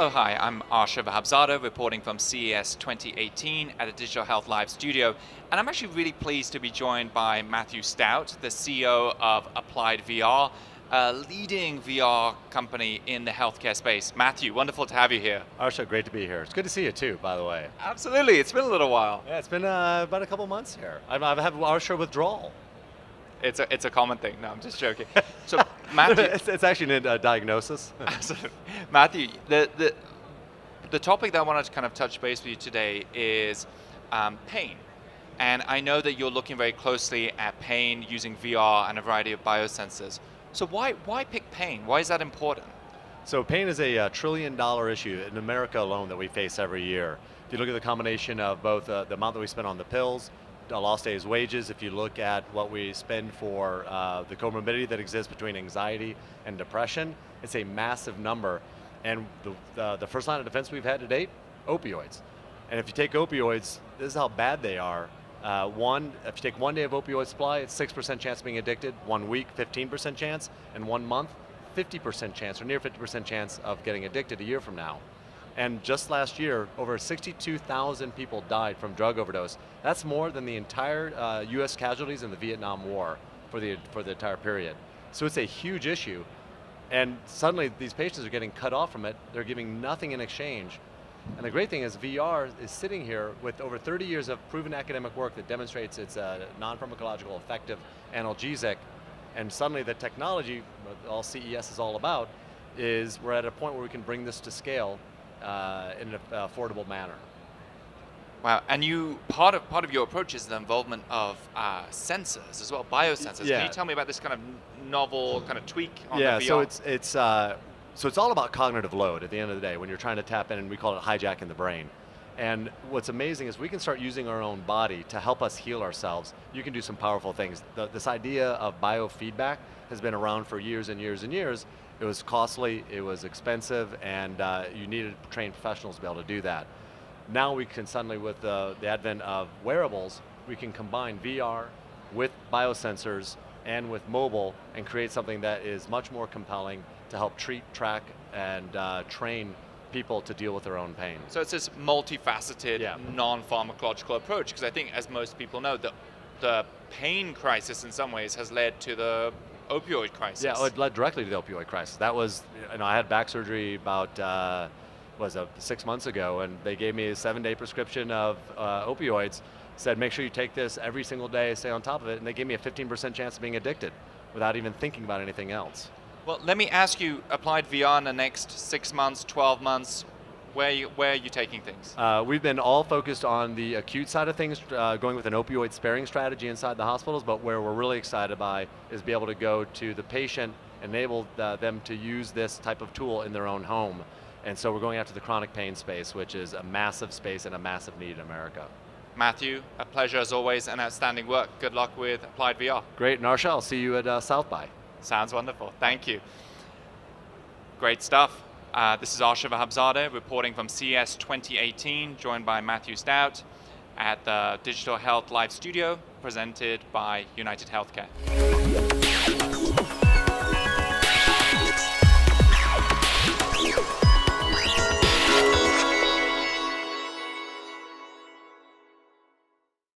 Hello, hi, I'm Arsha Vahabzada, reporting from CES 2018 at the Digital Health Live studio, and I'm actually really pleased to be joined by Matthew Stoudt, the CEO of Applied VR, a leading VR company in the healthcare space. Matthew, wonderful to have you here. Arsha, great to be here. It's good to see you too, by the way. Absolutely, it's been a little while. Yeah, it's been about a couple months here. I've had Arsha withdrawal. It's a common thing. No, I'm just joking. So, Matthew, it's actually a diagnosis. Absolutely. Matthew, the topic that I wanted to kind of touch base with you today is pain. And I know that you're looking very closely at pain using VR and a variety of biosensors. So why pick pain? Why is that important? So pain is a $1 trillion issue in America alone that we face every year. If you look at the combination of both the amount that we spend on the pills, a lost day's wages, if you look at what we spend for the comorbidity that exists between anxiety and depression, it's a massive number. And the first line of defense we've had to date, opioids. And if you take opioids, this is how bad they are. If you take 1 day of opioid supply, it's 6% chance of being addicted, 1 week, 15% chance, and 1 month, 50% chance, or near 50% chance of getting addicted a year from now. And just last year, over 62,000 people died from drug overdose. That's more than the entire US casualties in the Vietnam War for the entire period. So it's a huge issue. And suddenly these patients are getting cut off from it. They're giving nothing in exchange. And the great thing is VR is sitting here with over 30 years of proven academic work that demonstrates it's a non-pharmacological effective analgesic. And suddenly the technology, what all CES is all about, is we're at a point where we can bring this to scale in an affordable manner. Wow, and part of your approach is the involvement of sensors as well, biosensors. Yeah. Can you tell me about this kind of novel kind of tweak on Yeah, the VR? so it's all about cognitive load at the end of the day when you're trying to tap in, and we call it hijacking the brain. And what's amazing is we can start using our own body to help us heal ourselves. You can do some powerful things. This idea of biofeedback has been around for years and years and years. It was costly, it was expensive, and you needed trained professionals to be able to do that. Now we can suddenly, with the advent of wearables, we can combine VR with biosensors and with mobile and create something that is much more compelling to help treat, track, and train people to deal with their own pain. So it's this multifaceted, non-pharmacological approach, because I think, as most people know, the pain crisis in some ways has led to the opioid crisis. Yeah, it led directly to the opioid crisis. That was, I had back surgery about 6 months ago, and they gave me a 7-day prescription of opioids, said make sure you take this every single day, stay on top of it, and they gave me a 15% chance of being addicted without even thinking about anything else. Well, let me ask you, Applied VR in the next 6 months, 12 months, where are you taking things? We've been all focused on the acute side of things, going with an opioid sparing strategy inside the hospitals, but where we're really excited by is be able to go to the patient, enable them to use this type of tool in their own home. And so we're going after the chronic pain space, which is a massive space and a massive need in America. Matthew, a pleasure as always, and outstanding work. Good luck with Applied VR. Great, and Arsha, I'll see you at South by. Sounds wonderful, thank you. Great stuff. This is Arsha Vahabzada reporting from CES 2018, joined by Matthew Stoudt at the Digital Health Live studio, presented by United Healthcare.